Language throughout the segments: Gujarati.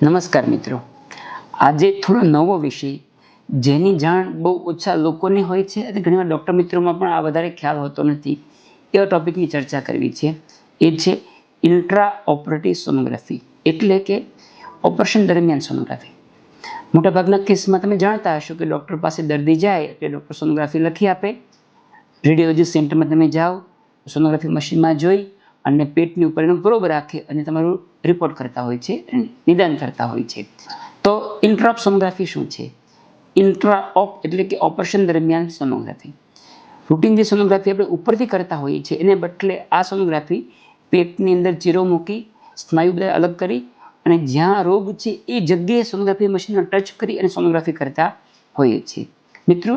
નમસ્કાર મિત્રો, આજે થોડો નવો વિષય જેની જાણ બહુ ઓછા લોકોને હોય છે અને ઘણીવાર ડૉક્ટર મિત્રોમાં પણ આ વધારે ખ્યાલ હોતો નથી એવા ટૉપિકની ચર્ચા કરવી છે. એ છે ઇન્ટ્રા ઓપરેટિવ સોનોગ્રાફી, એટલે કે ઓપરેશન દરમિયાન સોનોગ્રાફી. મોટાભાગના કેસમાં તમે જાણતા હશો કે ડૉક્ટર પાસે દર્દી જાય એટલે ડૉક્ટર સોનોગ્રાફી લખી આપે. રેડિયોલોજી સેન્ટરમાં તમે જાઓ, સોનોગ્રાફી મશીનમાં જોઈ અને પેટની ઉપર એનો પ્રોબ રાખે અને તમારું રિપોર્ટ કરતા હોય છે, નિદાન કરતા હોય છે. તો ઇન્ટ્રાઓપ સોનોગ્રાફી શું છે? ઇન્ટ્રાઓપ એટલે કે ઓપરેશન દરમિયાન સોનોગ્રાફી. રૂટીન જે સોનોગ્રાફી આપણે ઉપરથી કરતા હોઈએ છીએ એને બદલે આ સોનોગ્રાફી પેટની અંદર ચીરો મૂકી સ્નાયુ બધા અલગ કરી અને જ્યાં રોગ છે એ જગ્યાએ સોનોગ્રાફી મશીનમાં ટચ કરી અને સોનોગ્રાફી કરતા હોઈએ છીએ. મિત્રો,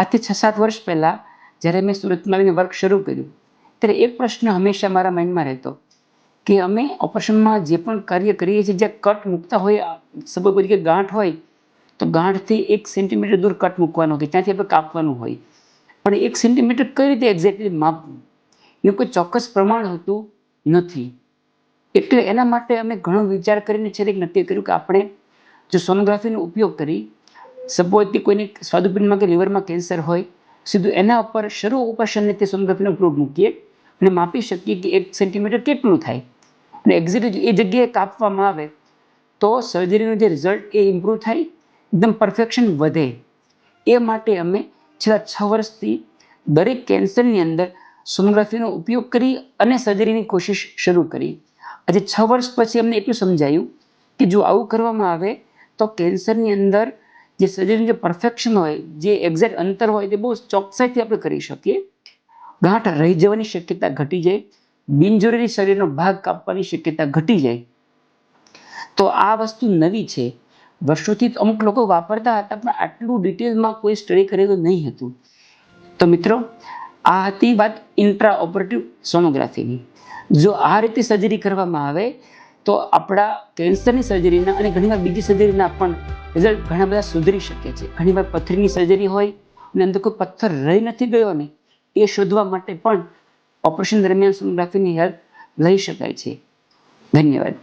આજથી 6-7 વર્ષ પહેલાં જ્યારે મેં સુરતમાં આવીને વર્ક શરૂ કર્યું ત્યારે એક પ્રશ્ન હંમેશા મારા માઇન્ડમાં રહેતો કે અમે ઓપરેશનમાં જે પણ કાર્ય કરીએ છીએ, જ્યાં કટ મૂકતા હોય, સપોઝ કોઈ જગ્યાએ ગાંઠ હોય તો ગાંઠથી 1 સેન્ટીમીટર દૂર કટ મૂકવાનો હોય, ત્યાંથી આપણે કાપવાનું હોય. પણ 1 સેન્ટીમીટર કઈ રીતે એક્ઝેક્ટલી માપવું, એનું કોઈ ચોક્કસ પ્રમાણ હોતું નથી. એટલે એના માટે અમે ઘણો વિચાર કરીને છેલ્લે નક્કી કર્યું કે આપણે જો સોનોગ્રાફીનો ઉપયોગ કરી, સપોઝ કે કોઈને સ્વાદુપિંડમાં કે લીવરમાં કેન્સર હોય, સીધું એના ઉપર શરૂ ઓપરેશનને તે સોનોગ્રાફીનો પ્રોબ મૂકીએ અને માપી શકીએ કે 1 સેન્ટીમીટર કેટલું થાય અને એક્ઝેક્ટ એ જગ્યાએ કાપવામાં આવે તો સર્જરીનું જે રિઝલ્ટ એ ઇમ્પ્રૂવ થાય, એકદમ પરફેક્શન વધે. એ માટે અમે છેલ્લા 6 વર્ષથી દરેક કેન્સરની અંદર સોનોગ્રાફીનો ઉપયોગ કરી અને સર્જરીની કોશિશ શરૂ કરી. આજે 6 વર્ષ પછી અમને એટલું સમજાયું કે જો આવું કરવામાં આવે તો કેન્સરની અંદર જે સર્જરીનું જે પરફેક્શન હોય, જે એક્ઝેક્ટ અંતર હોય, તે બહુ ચોકસાઈથી આપણે કરી શકીએ. ગાંઠ રહી જવાની શક્યતા ઘટી જાય, બિનજરૂરી શરીરનો ભાગ કાપવાની શક્યતા ઘટી જાય. તો આ વસ્તુ નવી છે. વર્ષોથી અમુક લોકો વાપરતા હતા, પણ આટલું ડિટેલમાં કોઈ સ્ટડી કરેલું નહીં હતું. તો મિત્રો, આ હતી વાત ઇન્ટ્રા ઓપરેટિવ સોનોગ્રાફીની. જો આ રીતે સર્જરી કરવામાં આવે તો આપણા કેન્સરની સર્જરીના અને ઘણીવાર બીજી સર્જરીના પણ રિઝલ્ટ ઘણા બધા સુધરી શકે છે. ઘણીવાર પથરીની સર્જરી હોય અને અંદર કોઈ પથ્થર રહી નથી ગયો ને એ શોધવા માટે પણ ઓપરેશન દરમિયાન સોનોગ્રાફીની હેલ્પ લઈ શકાય છે. ધન્યવાદ.